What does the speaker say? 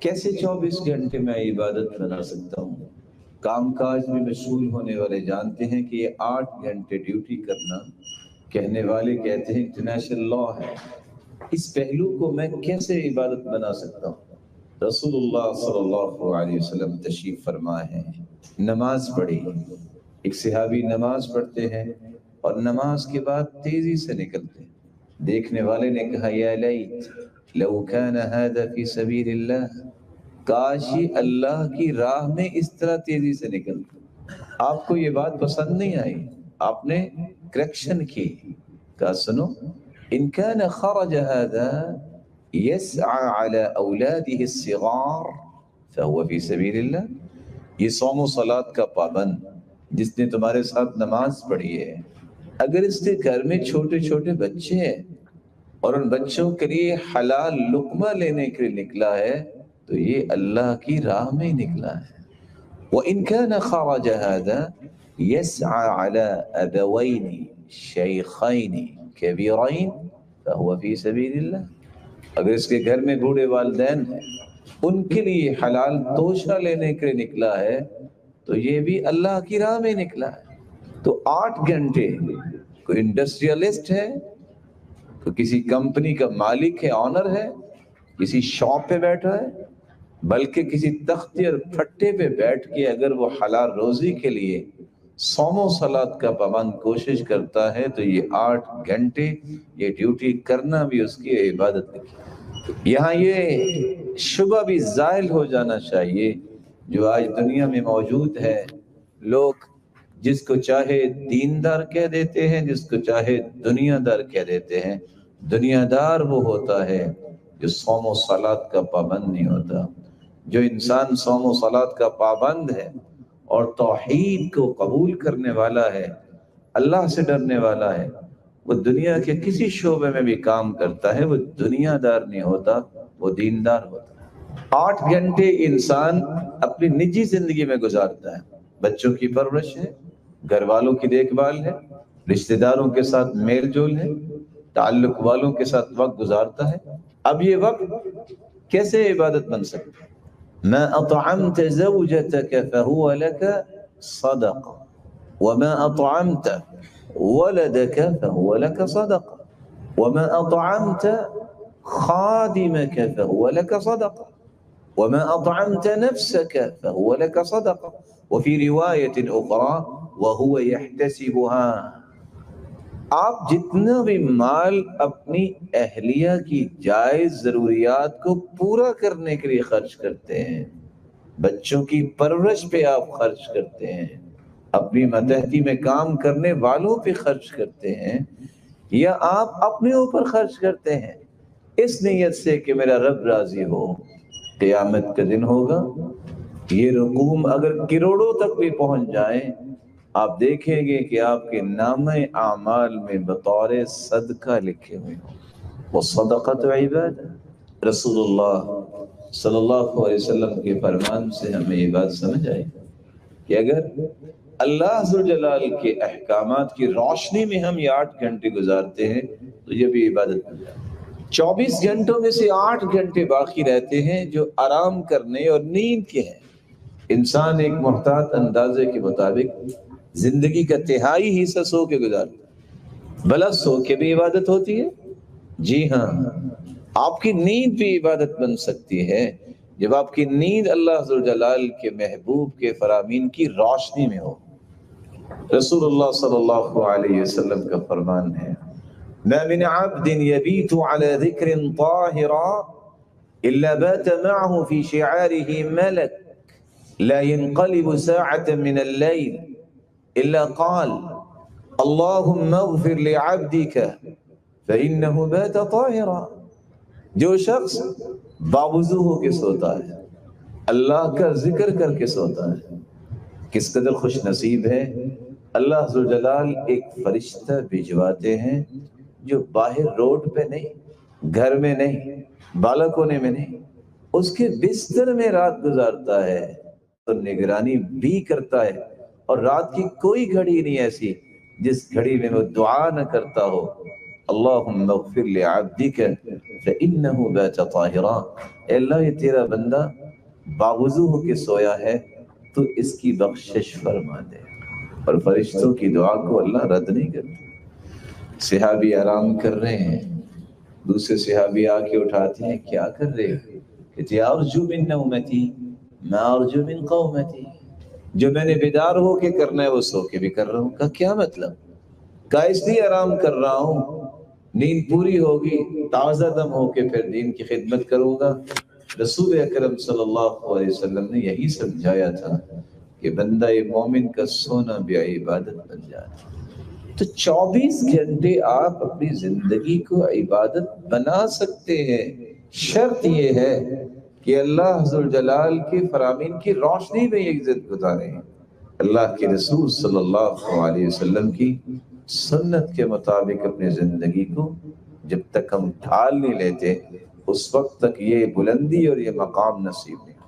کیسے 24 گھنٹے میں عبادت بنا سکتا ہوں؟ کام کاج میں مشغول ہونے والے جانتے ہیں کہ یہ 8 گھنٹے ڈیوٹی کرنا کہنے والے کہتے ہیں انٹرنیشنل لا ہے۔ اس پہلو کو میں کیسے عبادت بنا سکتا ہوں؟ رسول اللہ صلی اللہ علیہ وسلم تشریف فرما ہے، نماز پڑھی، ایک صحابی نماز پڑھتے ہیں اور نماز کے بعد تیزی سے نکلتے ہیں۔ دیکھنے والے نے کہا یا لیت لو کان ھذا فی سبیل اللہ، کاش یہ اللہ کی راہ میں اس طرح تیزی سے نکلتا۔ آپ کو یہ بات پسند نہیں آئی، آپ نے کریکشن کی، کہا سنو ان کان خرج ھذا يسعى على اولاده الصغار فهو في سبيل اللہ، یہ صوم و صلاۃ کا پابند جس نے تمہارے ساتھ نماز پڑھی ہے، اگر اس کے گھر میں چھوٹے چھوٹے بچے ہیں اور ان بچوں کے لیے حلال لقمہ لینے کے لیے نکلا ہے تو یہ اللہ کی راہ میں نکلا ہے۔ وَإِن كَانَ خَرَجَ هَذَا يَسْعَى عَلَى أَبَوَيْنِ شَيْخَيْنِ كَبِيرَيْنِ فَهُوَ فِي سَبِيلِ اللَّهِ، اگر اس کے گھر میں بوڑھے والدین ہیں، ان کے لیے حلال توشہ لینے کے لیے نکلا ہے تو یہ بھی اللہ کی راہ میں نکلا ہے۔ تو 8 گھنٹے کوئی انڈسٹریلسٹ ہے، تو کسی کمپنی کا مالک ہے، آنر ہے، کسی شاپ پہ بیٹھا ہے، بلکہ کسی تختے اور پھٹے پہ بیٹھ کے اگر وہ حلال روزی کے لیے صوم و صلاۃ کا پابند کوشش کرتا ہے تو یہ 8 گھنٹے یہ ڈیوٹی کرنا بھی اس کی عبادت ہے۔ یہاں یہ شبہ بھی زائل ہو جانا چاہیے جو آج دنیا میں موجود ہے، لوگ جس کو چاہے دیندار کہہ دیتے ہیں، جس کو چاہے دنیا دار کہہ دیتے ہیں۔ دنیا دار وہ ہوتا ہے جو صوم و صلاۃ کا پابند نہیں ہوتا۔ جو انسان صوم و صلاۃ کا پابند ہے اور توحید کو قبول کرنے والا ہے، اللہ سے ڈرنے والا ہے، وہ دنیا کے کسی شعبے میں بھی کام کرتا ہے، وہ دنیا دار نہیں ہوتا، وہ دیندار ہوتا ہے۔ 8 گھنٹے انسان اپنی نجی زندگی میں گزارتا ہے، بچوں کی پرورش ہے، گھر والوں کی دیکھ بھال ہے، رشتہ داروں کے ساتھ میل جول ہے، تعلق والوں کے ساتھ وقت گزارتا ہے۔ اب یہ وقت کیسے عبادت بن سکتا ہے؟ ما اطعمت زوجتك فهو لك صدقہ وما اطعمت ولدك فهو لك صدقہ وما اطعمت خادمك فهو لك صدقہ وما اطعمت نفسك فهو لك صدقہ وفي رواية اخرى وهو يحتسبها۔ آپ جتنا بھی مال اپنی اہلیہ کی جائز ضروریات کو پورا کرنے کے لیے خرچ کرتے ہیں، بچوں کی پرورش پہ آپ خرچ کرتے ہیں، اپنی ماتحتی میں کام کرنے والوں پہ خرچ کرتے ہیں، یا آپ اپنے اوپر خرچ کرتے ہیں اس نیت سے کہ میرا رب راضی ہو، قیامت کا دن ہوگا، یہ رقوم اگر کروڑوں تک بھی پہنچ جائیں، آپ دیکھیں گے کہ آپ کے نامہ اعمال میں بطور صدقہ لکھے ہوئے ہوں۔ والصدقۃ عبادہ، رسول اللہ صلی اللہ علیہ وسلم کے فرمان سے ہمیں یہ بات سمجھ آئی کہ اگر اللہ ذوالجلال کے احکامات کی روشنی میں ہم یہ 8 گھنٹے گزارتے ہیں تو یہ بھی عبادت بن جاتی ہے۔ 24 گھنٹوں میں سے 8 گھنٹے باقی رہتے ہیں جو آرام کرنے اور نیند کے ہیں۔ انسان ایک محتاط اندازے کے مطابق زندگی کا تہائی حصہ سو کے گزارتا ہے۔ بھلا سو کے بھی عبادت ہوتی ہے؟ جی ہاں، آپ کی نیند بھی عبادت بن سکتی ہے جب آپ کی نیند اللہ ذوالجلال کے محبوب کے فرامین کی روشنی میں ہو۔ رسول اللہ صلی اللہ علیہ وسلم کا فرمان ہے ما من عبد يبيت على ذكر طاهرا إلا بات معه في شعاره ملك لا ينقلب ساعة من الليل إلا قال اللهم اغفر لعبدك فإنه بات طاهرا۔ جو شخص باوضو ہو کے سوتا ہے، اللہ کا ذکر کر کے سوتا ہے، کس قدر خوش نصیب ہے۔ اللہ ذوالجلال ایک فرشتہ بھجواتے ہیں جو باہر روڈ پہ نہیں، گھر میں نہیں، بالکونے میں نہیں، اس کے بستر میں رات گزارتا ہے اور نگرانی بھی کرتا ہے، اور رات کی کوئی گھڑی نہیں ایسی جس گھڑی میں وہ دعا نہ کرتا ہو اللہم اغفر لعبدک فإنه بات طاہرا، اے اللہ یہ تیرا بندہ باوضو ہو کے سویا ہے، تو اس کی بخشش فرما دے۔ اور فرشتوں کی دعا کو اللہ رد نہیں کرتا۔ صحابی آرام کر رہے ہیں، دوسرے صحابی آ کے اٹھاتے ہیں، کیا کر رہے ہو؟ کہتے ہیں ارجو من نومتی ما ارجو من قومتی، جو میں نے بیدار ہو کے کرنا ہے وہ سو کے بھی کر رہا ہوں۔ کہا کیا مطلب؟ کہا اس لیے آرام کر رہا ہوں، نیند پوری ہوگی تازہ دم ہو کے پھر دین کی خدمت کروں گا۔ رسول اکرم صلی اللہ علیہ وسلم نے یہی سمجھایا تھا کہ بندہ مومن کا سونا بھی عبادت بن جاتا۔ تو 24 گھنٹے آپ اپنی زندگی کو عبادت بنا سکتے ہیں، شرط یہ ہے کہ اللہ ذوالجلال کے فرامین کی روشنی میں یہ عزت گزاریں، اللہ کے رسول صلی اللہ علیہ وسلم کی سنت کے مطابق اپنی زندگی کو جب تک ہم ڈھال نہیں لیتے اس وقت تک یہ بلندی اور یہ مقام نصیب نہیں۔